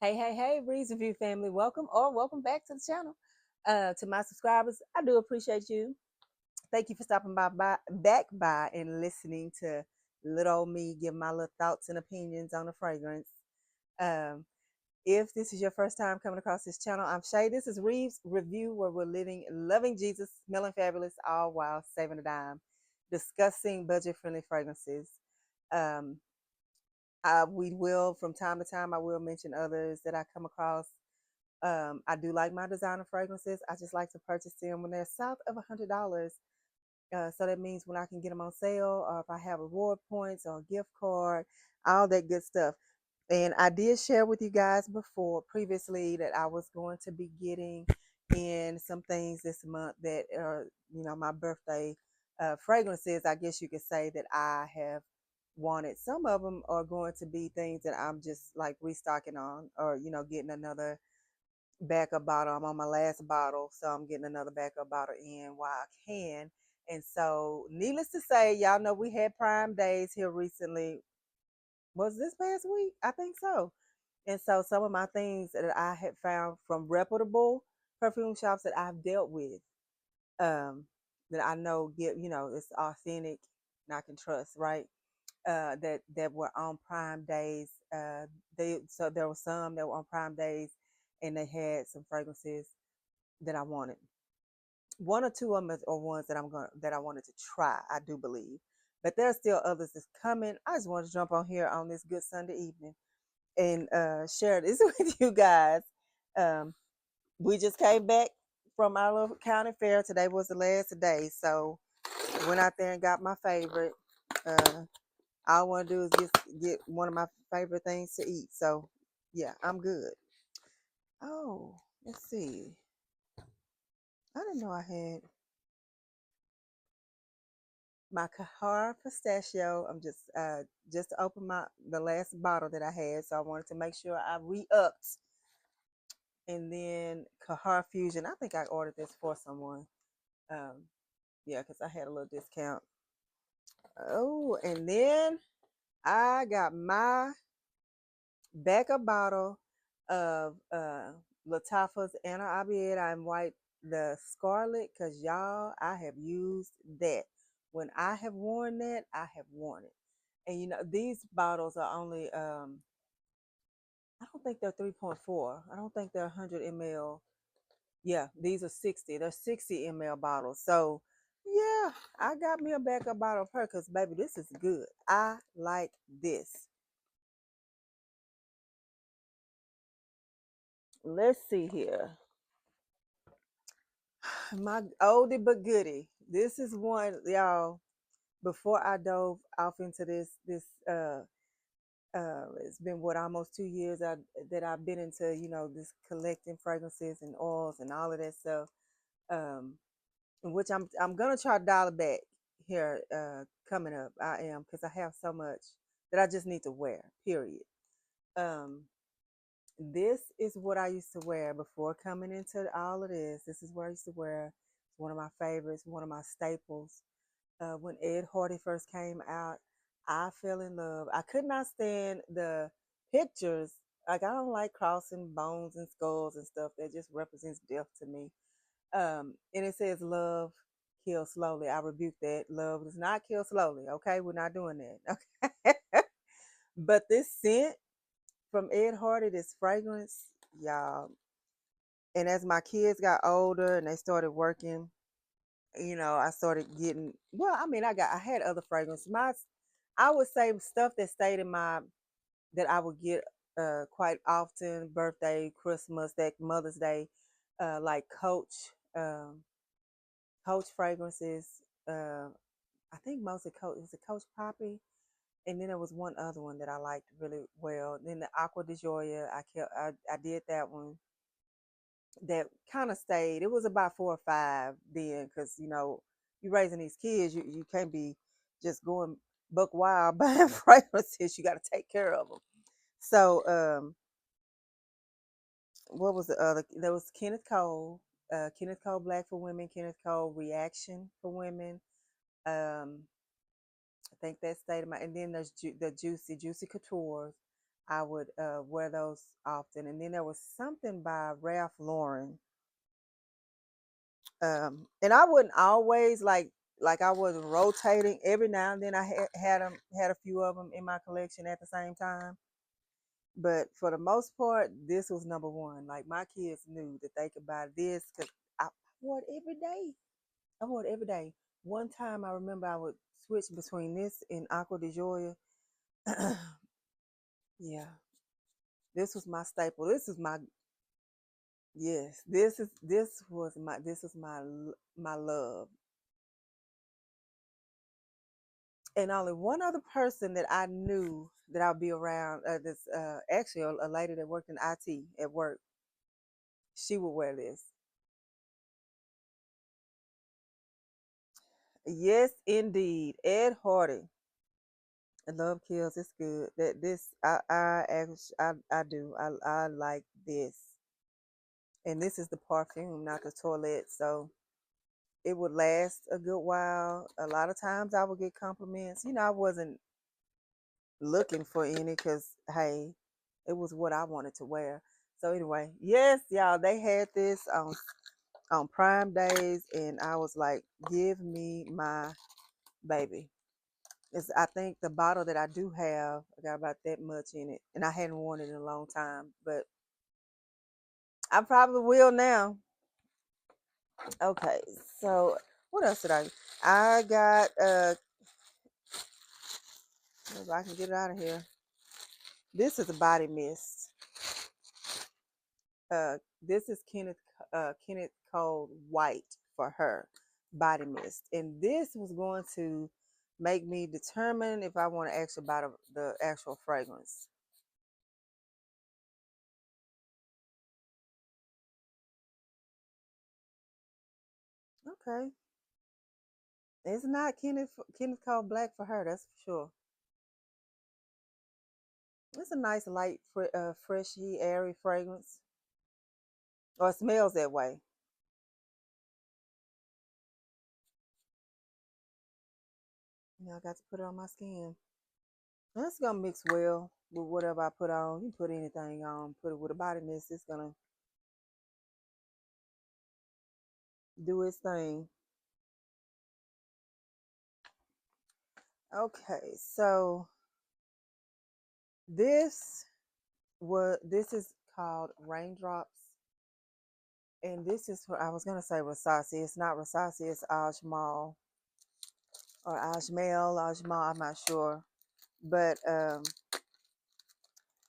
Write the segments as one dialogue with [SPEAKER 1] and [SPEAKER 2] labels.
[SPEAKER 1] Hey, hey, hey, Breeze Review family. Welcome back to the channel. To my subscribers, I do appreciate you. Thank you for stopping back by and listening to little old me give my little thoughts and opinions on the fragrance. Um, if this is your first time coming across this channel, I'm Shay. This is Reeves Review, where we're living, loving Jesus, smelling fabulous, all while saving a dime, discussing budget-friendly fragrances. Um, we will, from time to time, I will mention others that I come across. I do like my designer fragrances. I just like to purchase them when they're south of $100. So that means when I can get them on sale, or if I have reward points or a gift card, all that good stuff. And I did share with you guys before previously that I was going to be getting in some things this month that are, my birthday fragrances. I guess you could say that I have wanted. Some of them are going to be things that I'm just like restocking on, or getting another backup bottle. I'm on my last bottle, so I'm getting another backup bottle in while I can. And so, needless to say, y'all know we had Prime Days here recently. Was this past week? I think so. And so, some of my things that I had found from reputable perfume shops that I've dealt with, um, that I know it's authentic and I can trust, right? That were on Prime Days. So there were some that were on Prime Days, and they had some fragrances that I wanted. One or two of them are ones that I wanted to try. I do believe, but there are still others that's coming. I just want to jump on here on this good Sunday evening and share this with you guys. Um, we just came back from our little county fair. Today was the last day, so went out there and got my favorite. Uh, all I want to do is just get one of my favorite things to eat. So, yeah, I'm good. Oh, let's see. I didn't know I had my Kahar pistachio. I'm just to open the last bottle that I had, so I wanted to make sure I re-upped. And then Kahar Fusion. I think I ordered this for someone. Um, yeah, because I had a little discount. Oh, and then I got my backup bottle of Lattafa's Anna Abieta and White, the Scarlet, because y'all, I have used that. When I have worn that, I have worn it. And these bottles are only, I don't think they're 3.4. I don't think they're 100 ml. Yeah, these are 60. They're 60 ml bottles. So, yeah, I got me a backup bottle of her because, baby, this is good. I like this. Let's see here. My oldie but goodie. This is one, y'all. Before I dove off into it's been what, almost 2 years that I've been into this collecting fragrances and oils and all of that stuff. Um, which I'm gonna try to dial it back here coming up. I am, because I have so much that I just need to wear. Period. Um, this is what I used to wear before coming into all of this. This is what I used to wear. It's one of my favorites, one of my staples. When Ed Hardy first came out, I fell in love. I could not stand the pictures. Like, I don't like crossing bones and skulls and stuff. That just represents death to me. And it says love kills slowly. I rebuke that. Love does not kill slowly. Okay, we're not doing that. Okay. But this scent from Ed Hardy, this fragrance, y'all. And as my kids got older and they started working, I started getting, well, I mean, I had other fragrances. I would say stuff that stayed in my, that I would get quite often, birthday, Christmas, that Mother's Day, like um, Coach fragrances. Uh, I think mostly Coach, it was a Coach Poppy. And then there was one other one that I liked really well. Then the Aqua de Joya, I did that one. That kind of stayed. It was about 4 or 5 then, because you raising these kids, you can't be just going buck wild buying fragrances. You got to take care of them. So what was the other? There was Kenneth Cole Black for Women, Kenneth Cole Reaction for Women. I think that stayed in my. And then there's the Juicy Couture. I would wear those often. And then there was something by Ralph Lauren. And I wouldn't always like I wasn't rotating. Every now and then I had a few of them in my collection at the same time. But for the most part, this was number one. Like my kids knew that they could buy this because I wore it every day. I wore it every day. One time I remember I would switch between this and Aqua di Gioia. Yeah, this was my staple. This is my yes. This is my love. And only one other person that I knew that I'd be around. This actually a lady that worked in IT at work. She would wear this. Yes, indeed, Ed Hardy. Love kills. It's good. That this I do. I like this, and this is the perfume, not the toilet. So it would last a good while. A lot of times I would get compliments. I wasn't looking for any because hey, it was what I wanted to wear. So anyway, yes, y'all, they had this on Prime days, and I was like, give me my baby. I think the bottle that I do have, I got about that much in it, and I hadn't worn it in a long time, but I probably will now. Okay, so what else did I got if I can get it out of here. This is a body mist. This is Kenneth Cole White for her body mist, and this was going to make me determine if I want to actually buy the actual fragrance. Okay, it's not Kenneth Cole Black for her. That's for sure. It's a nice light, freshy, airy fragrance, or it smells that way. I got to put it on my skin. And it's gonna mix well with whatever I put on. You can put anything on, put it with a body mist. It's gonna do its thing. Okay, so this this is called Raindrops, and this is for I was gonna say Rasasi. It's not Rasasi. It's Ajmal or Ajmal. I'm not sure, but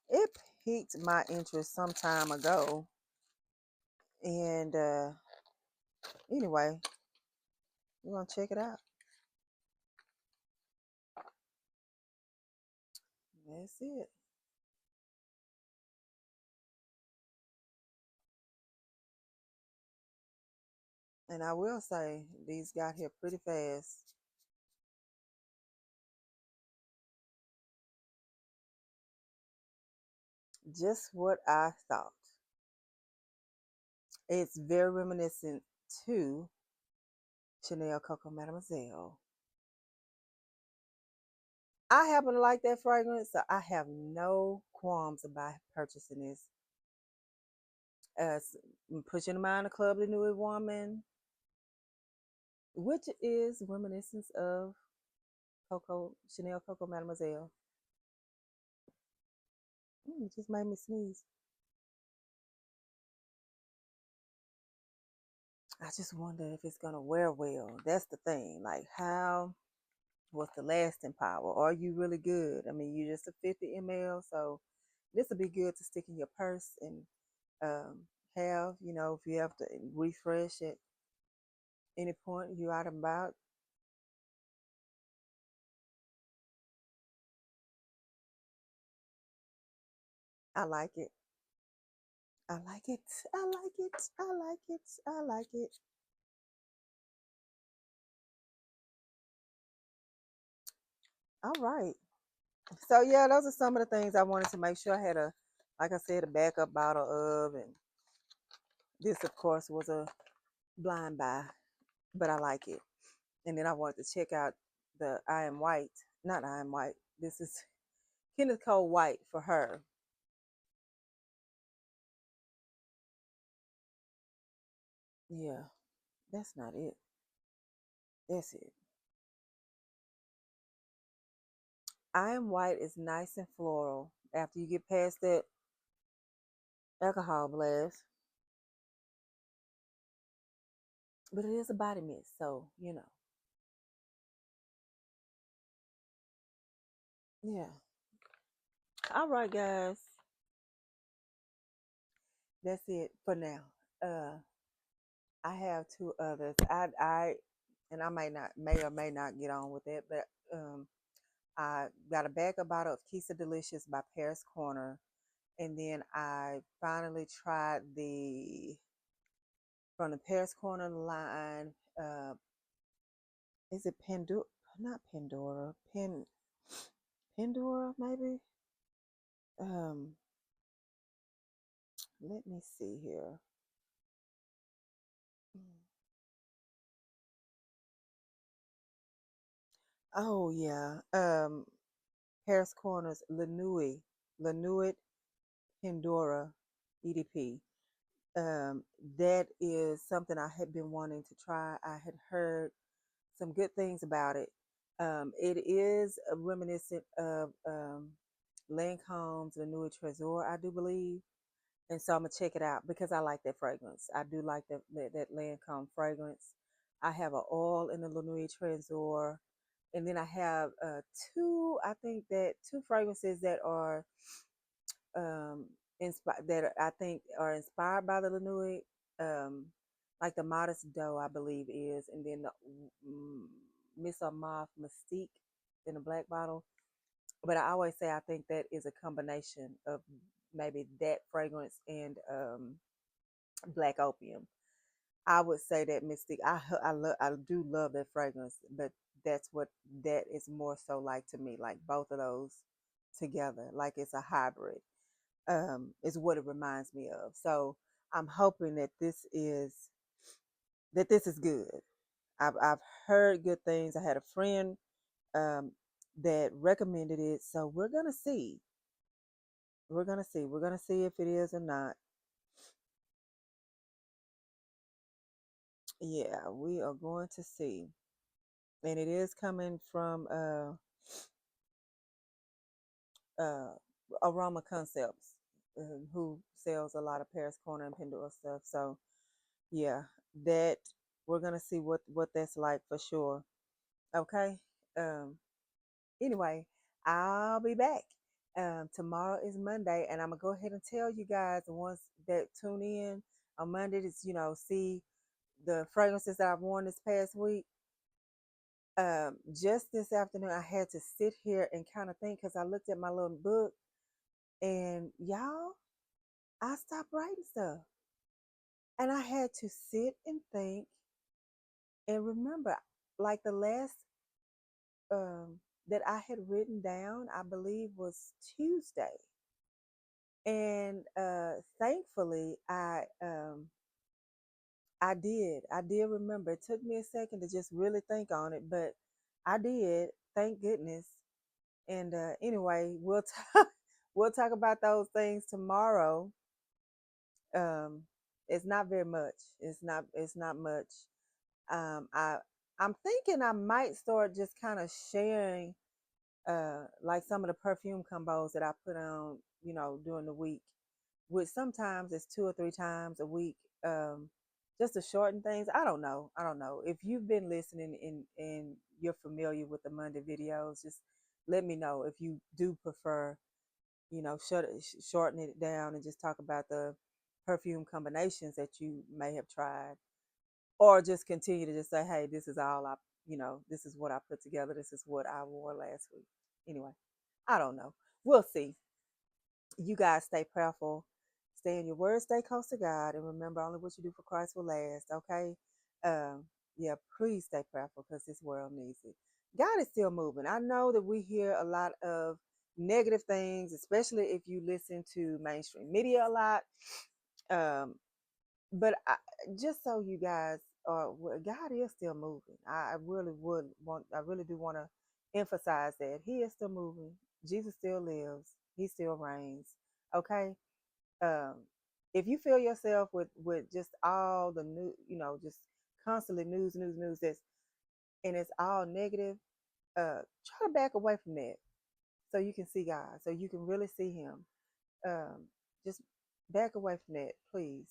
[SPEAKER 1] it piqued my interest some time ago, and anyway, we're gonna check it out. That's it. And I will say these got here pretty fast. Just what I thought. It's very reminiscent to Chanel Coco Mademoiselle. I happen to like that fragrance, so I have no qualms about purchasing this. As pushing in mind a club, the new woman, which is reminiscence of Coco Chanel Coco Mademoiselle. It just made me sneeze. I just wonder if it's gonna wear well. That's the thing. Like how what's the lasting power? Are you really good? I mean, you're just a 50 ml, so this would be good to stick in your purse and um, have. If you have to refresh at any point you out and about. I like it. I like it. I like it. I like it. I like it. All right. So yeah, those are some of the things I wanted to make sure I had like I said, a backup bottle of, and this, of course, was a blind buy, but I like it. And then I wanted to check out the I Am White, not I Am White. This is Kenneth Cole White for her. Yeah, that's not it. That's it. I Am White is nice and floral. After you get past that alcohol blast, but it is a body mist, so yeah. All right, guys, that's it for now. Uh, I have two others. And I may or may not get on with it, but I got a backup bottle of Kisa Delicious by Paris Corner, and then I finally tried the from the Paris Corner line. Is it Pandora? Not Pandora. Pandora maybe. Um, Let me see here. Oh yeah. Paris Corner's Lanui Pandora EDP. Um, that is something I had been wanting to try. I had heard some good things about it. It is reminiscent of Lancome's Lanui Trésor, I do believe. And so I'm gonna check it out because I like that fragrance. I do like that Lancome fragrance. I have an oil in the Lanui Trésor, and then I have I think that two fragrances that are I think are inspired by the Lanui, um, like the Modest Doe, I believe is, and then the mm, Miss Moth Mystique in a black bottle. But I always say I think that is a combination of maybe that fragrance and Black Opium. I would say that Mystique. I do love that fragrance, but that's what that is more so like to me, like both of those together, like it's a hybrid. Is what it reminds me of. So I'm hoping that this is good. I've heard good things. I had a friend um, that recommended it, so we're gonna see. We're gonna see. We're gonna see if it is or not. Yeah, we are going to see, and it is coming from uh, Aroma Concepts, who sells a lot of Paris Corner and Pandora stuff. So yeah, that we're gonna see what that's like for sure. Okay. Um, anyway, I'll be back. Tomorrow is Monday, and I'm gonna go ahead and tell you guys the ones that tune in on Monday to see the fragrances that I've worn this past week. Just this afternoon, I had to sit here and kind of think because I looked at my little book, and y'all, I stopped writing stuff, and I had to sit and think and remember, like the last that I had written down, I believe was Tuesday. And thankfully, I did remember. It took me a second to just really think on it, but I did. Thank goodness. And anyway, we'll talk about those things tomorrow. Um, it's not very much. It's not much. I I'm thinking I might start just kind of sharing like some of the perfume combos that I put on, during the week, which sometimes it's 2 or 3 times a week, just to shorten things. I don't know. If you've been listening and you're familiar with the Monday videos, just let me know if you do prefer, shorten it down and just talk about the perfume combinations that you may have tried, or just continue to just say, hey, this is all this is what I put together. This is what I wore last week. Anyway, I don't know. We'll see. You guys stay prayerful, stay in your word, stay close to God, and remember only what you do for Christ will last. Okay. Um, yeah, please stay prayerful because this world needs it. God is still moving. I know that we hear a lot of negative things, especially if you listen to mainstream media a lot. Um, but just so you guys are, God is still moving. I really do want to emphasize that He is still moving. Jesus still lives. He still reigns. Okay. Um, If you feel yourself with just all the new, just constantly news that's and it's all negative, try to back away from that so you can see God, so you can really see Him. Um, just back away from that, please,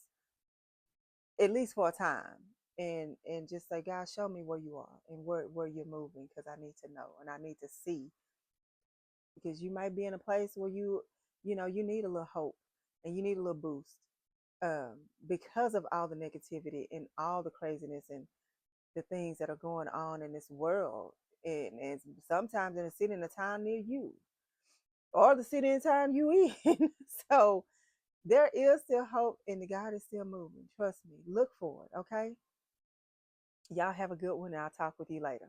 [SPEAKER 1] at least for a time, and just say, God, show me where you are and where you're moving, because I need to know and I need to see, because you might be in a place where you need a little hope and you need a little boost, because of all the negativity and all the craziness and the things that are going on in this world, and sometimes in a city in a town near you or the city and town you in. So there is still hope and the God is still moving. Trust me. Look for it. Okay. Y'all have a good one. And I'll talk with you later.